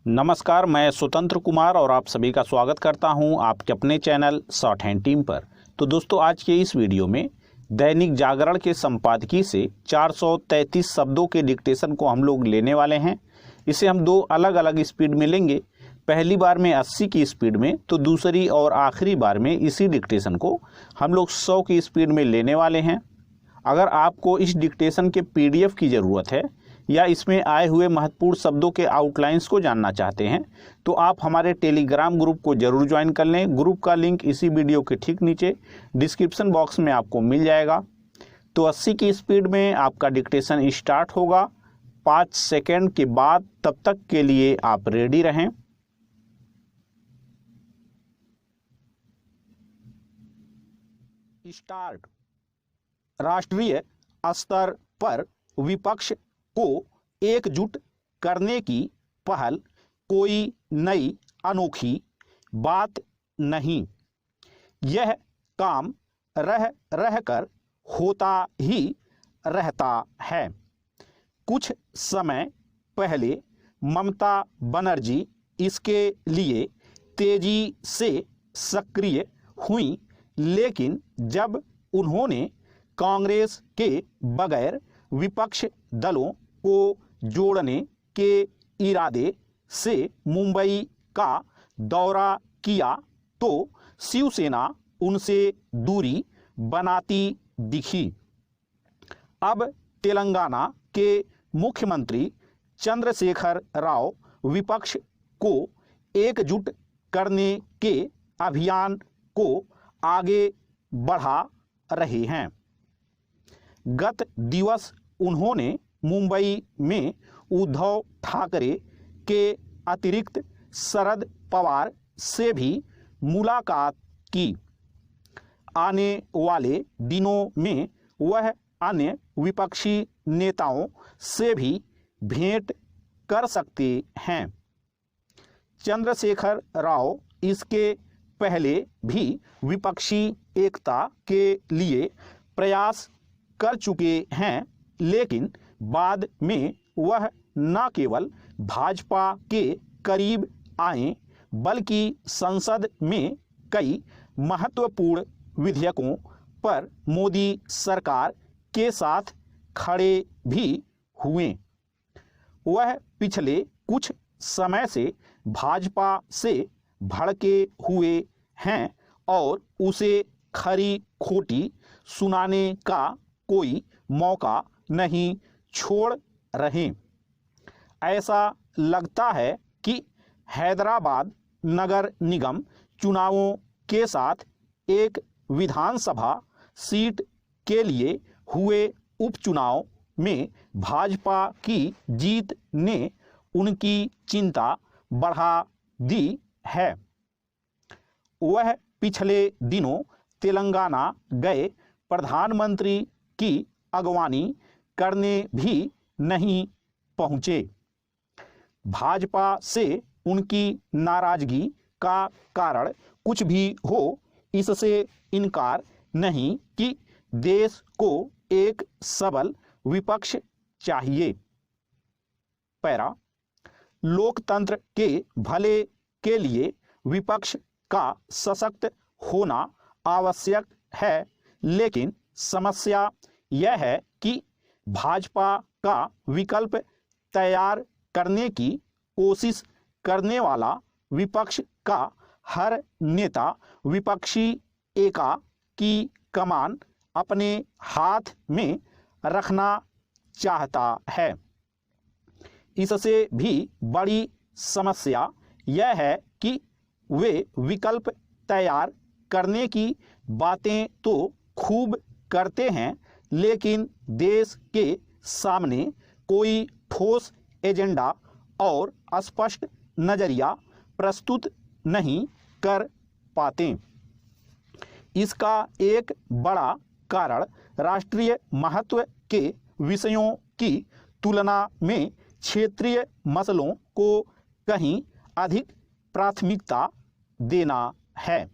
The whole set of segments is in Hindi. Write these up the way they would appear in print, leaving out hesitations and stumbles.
नमस्कार, मैं स्वतंत्र कुमार और आप सभी का स्वागत करता हूं आपके अपने चैनल शॉर्ट हैंड टीम पर। तो दोस्तों, आज के इस वीडियो में दैनिक जागरण के संपादकीय से 433 शब्दों के डिक्टेशन को हम लोग लेने वाले हैं। इसे हम दो अलग अलग स्पीड में लेंगे। पहली बार में 80 की स्पीड में, तो दूसरी और आखिरी बार में इसी डिक्टेशन को हम लोग 100 की स्पीड में लेने वाले हैं। अगर आपको इस डिक्टेशन के PDF की ज़रूरत है या इसमें आए हुए महत्वपूर्ण शब्दों के आउटलाइंस को जानना चाहते हैं तो आप हमारे टेलीग्राम ग्रुप को जरूर ज्वाइन कर लें। ग्रुप का लिंक इसी वीडियो के ठीक नीचे डिस्क्रिप्शन बॉक्स में आपको मिल जाएगा। तो 80 की स्पीड में आपका डिक्टेशन स्टार्ट होगा 5 सेकेंड के बाद। तब तक के लिए आप रेडी रहें। स्टार्ट। राष्ट्रीय स्तर पर विपक्ष को एकजुट करने की पहल कोई नई अनोखी बात नहीं। यह काम रह रहकर होता ही रहता है। कुछ समय पहले ममता बनर्जी इसके लिए तेजी से सक्रिय हुई, लेकिन जब उन्होंने कांग्रेस के बगैर विपक्ष दलों को जोड़ने के इरादे से मुंबई का दौरा किया तो शिवसेना उनसे दूरी बनाती दिखी। अब तेलंगाना के मुख्यमंत्री चंद्रशेखर राव विपक्ष को एकजुट करने के अभियान को आगे बढ़ा रहे हैं। गत दिवस उन्होंने मुंबई में उद्धव ठाकरे के अतिरिक्त शरद पवार से भी मुलाकात की। आने वाले दिनों में वह अन्य विपक्षी नेताओं से भी भेंट कर सकते हैं। चंद्रशेखर राव इसके पहले भी विपक्षी एकता के लिए प्रयास कर चुके हैं, लेकिन बाद में वह न केवल भाजपा के करीब आए बल्कि संसद में कई महत्वपूर्ण विधेयकों पर मोदी सरकार के साथ खड़े भी हुए। वह पिछले कुछ समय से भाजपा से भड़के हुए हैं और उसे खरी खोटी सुनाने का कोई मौका नहीं छोड़ रहे। ऐसा लगता है कि हैदराबाद नगर निगम चुनावों के साथ एक विधानसभा सीट के लिए हुए उपचुनाव में भाजपा की जीत ने उनकी चिंता बढ़ा दी है। वह पिछले दिनों तेलंगाना गए प्रधानमंत्री की अगवानी करने भी नहीं पहुंचे। भाजपा से उनकी नाराजगी का कारण कुछ भी हो, इससे इनकार नहीं कि देश को एक सबल विपक्ष चाहिए। पैरा। लोकतंत्र के भले के लिए विपक्ष का सशक्त होना आवश्यक है, लेकिन समस्या यह है कि भाजपा का विकल्प तैयार करने की कोशिश करने वाला विपक्ष का हर नेता विपक्षी एका की कमान अपने हाथ में रखना चाहता है। इससे भी बड़ी समस्या यह है कि वे विकल्प तैयार करने की बातें तो खूब करते हैं, लेकिन देश के सामने कोई ठोस एजेंडा और स्पष्ट नजरिया प्रस्तुत नहीं कर पाते। इसका एक बड़ा कारण राष्ट्रीय महत्व के विषयों की तुलना में क्षेत्रीय मसलों को कहीं अधिक प्राथमिकता देना है।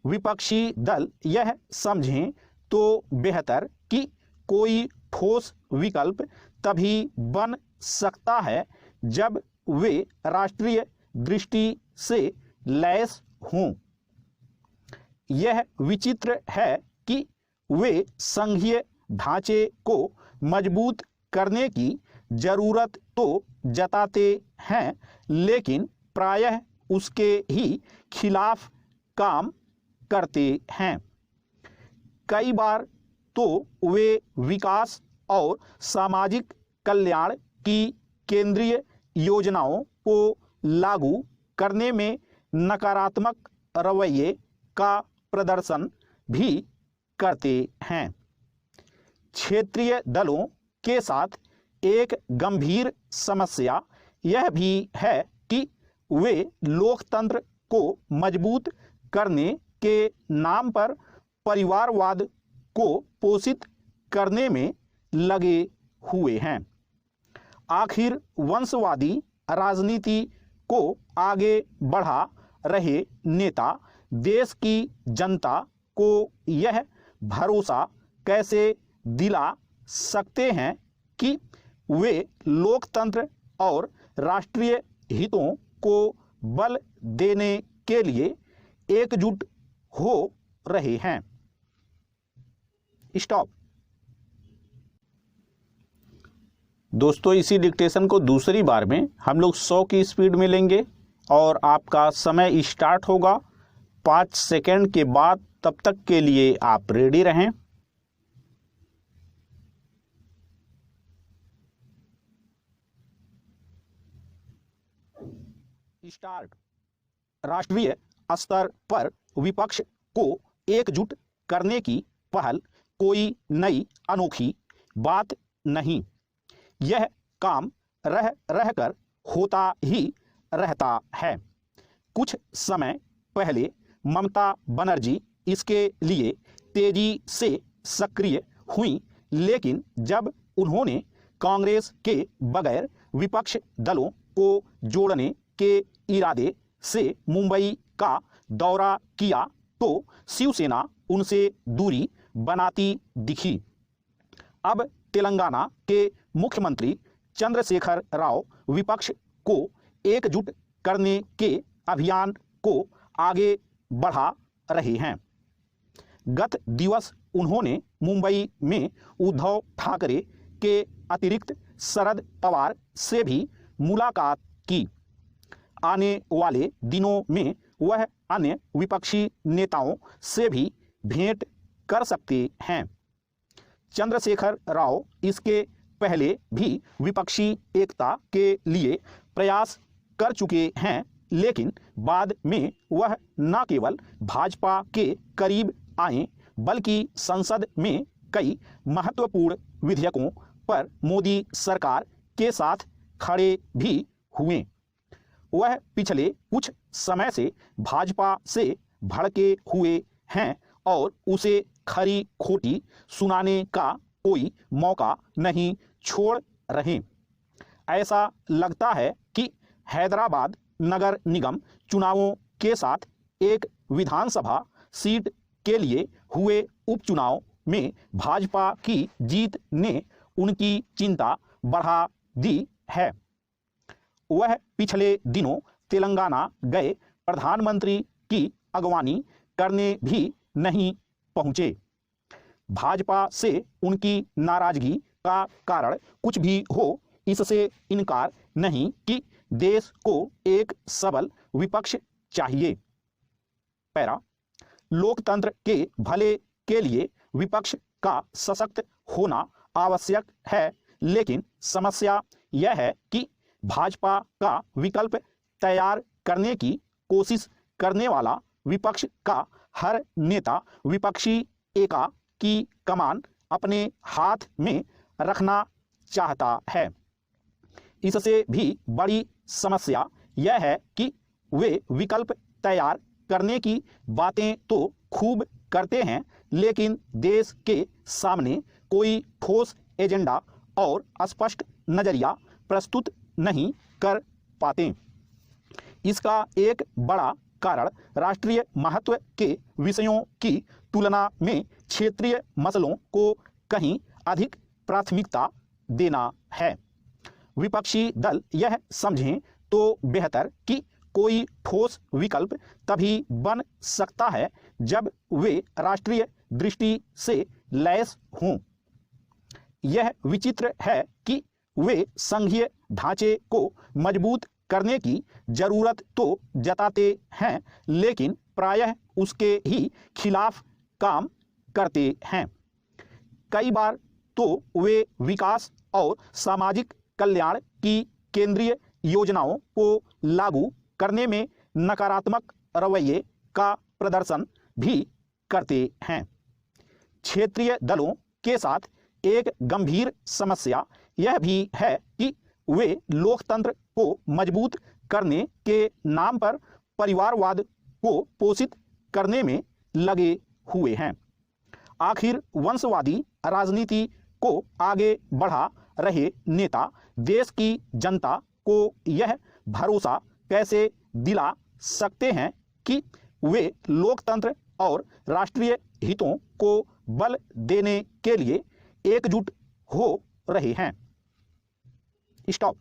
विपक्षी दल यह समझें तो बेहतर कि कोई ठोस विकल्प तभी बन सकता है जब वे राष्ट्रीय दृष्टि से लैस हों। यह विचित्र है कि वे संघीय ढांचे को मजबूत करने की जरूरत तो जताते हैं, लेकिन प्रायः उसके ही खिलाफ काम करते हैं। कई बार तो वे विकास और सामाजिक कल्याण की केंद्रीय योजनाओं को लागू करने में नकारात्मक रवैये का प्रदर्शन भी करते हैं। क्षेत्रीय दलों के साथ एक गंभीर समस्या यह भी है कि वे लोकतंत्र को मजबूत करने के नाम पर परिवारवाद को पोषित करने में लगे हुए हैं। आखिर वंशवादी राजनीति को आगे बढ़ा रहे नेता देश की जनता को यह भरोसा कैसे दिला सकते हैं कि वे लोकतंत्र और राष्ट्रीय हितों को बल देने के लिए एकजुट हो रहे हैं। स्टॉप। दोस्तों, इसी डिक्टेशन को दूसरी बार में हम लोग 100 की स्पीड में लेंगे और आपका समय स्टार्ट होगा 5 सेकंड के बाद। तब तक के लिए आप रेडी रहें। स्टार्ट। राष्ट्रीय स्तर पर विपक्ष को एकजुट करने की पहल कोई नई अनोखी बात नहीं। यह काम रह रहकर होता ही रहता है। कुछ समय पहले ममता बनर्जी इसके लिए तेजी से सक्रिय हुई, लेकिन जब उन्होंने कांग्रेस के बगैर विपक्ष दलों को जोड़ने के इरादे से मुंबई का दौरा किया तो शिवसेना उनसे दूरी बनाती दिखी। अब तेलंगाना के मुख्यमंत्री चंद्रशेखर राव विपक्ष को एकजुट करने के अभियान को आगे बढ़ा रहे हैं। गत दिवस उन्होंने मुंबई में उद्धव ठाकरे के अतिरिक्त शरद पवार से भी मुलाकात की। आने वाले दिनों में वह अन्य विपक्षी नेताओं से भी भेंट कर सकते हैं। चंद्रशेखर राव इसके पहले भी विपक्षी एकता के लिए प्रयास कर चुके हैं, लेकिन बाद में वह न केवल भाजपा के करीब आए बल्कि संसद में कई महत्वपूर्ण विधेयकों पर मोदी सरकार के साथ खड़े भी हुए। वह पिछले कुछ समय से भाजपा से भड़के हुए हैं और उसे खरी खोटी सुनाने का कोई मौका नहीं छोड़ रहे। ऐसा लगता है कि हैदराबाद नगर निगम चुनावों के साथ एक विधानसभा सीट के लिए हुए उपचुनाव में भाजपा की जीत ने उनकी चिंता बढ़ा दी है। वह पिछले दिनों तेलंगाना गए प्रधानमंत्री की अगवानी करने भी नहीं पहुंचे। भाजपा से उनकी नाराजगी का कारण कुछ भी हो, इससे इनकार नहीं कि देश को एक सबल विपक्ष चाहिए। पैरा। लोकतंत्र के भले के लिए विपक्ष का सशक्त होना आवश्यक है, लेकिन समस्या यह है कि भाजपा का विकल्प तैयार करने की कोशिश करने वाला विपक्ष का हर नेता विपक्षी एका की कमान अपने हाथ में रखना चाहता है। इससे भी बड़ी समस्या यह है कि वे विकल्प तैयार करने की बातें तो खूब करते हैं, लेकिन देश के सामने कोई ठोस एजेंडा और स्पष्ट नजरिया प्रस्तुत नहीं कर पाते। इसका एक बड़ा कारण राष्ट्रीय महत्व के विषयों की तुलना में क्षेत्रीय मसलों को कहीं अधिक प्राथमिकता देना है। विपक्षी दल यह समझें तो बेहतर कि कोई ठोस विकल्प तभी बन सकता है जब वे राष्ट्रीय दृष्टि से लैस हों। यह विचित्र है कि वे संघीय ढांचे को मजबूत करने की जरूरत तो जताते हैं, लेकिन प्रायः उसके ही खिलाफ काम करते हैं। कई बार तो वे विकास और सामाजिक कल्याण की केंद्रीय योजनाओं को लागू करने में नकारात्मक रवैये का प्रदर्शन भी करते हैं। क्षेत्रीय दलों के साथ एक गंभीर समस्या यह भी है कि वे लोकतंत्र को मजबूत करने के नाम पर परिवारवाद को पोषित करने में लगे हुए हैं। आखिर वंशवादी राजनीति को आगे बढ़ा रहे नेता देश की जनता को यह भरोसा कैसे दिला सकते हैं कि वे लोकतंत्र और राष्ट्रीय हितों को बल देने के लिए एकजुट हो रहे हैं। स्टॉप।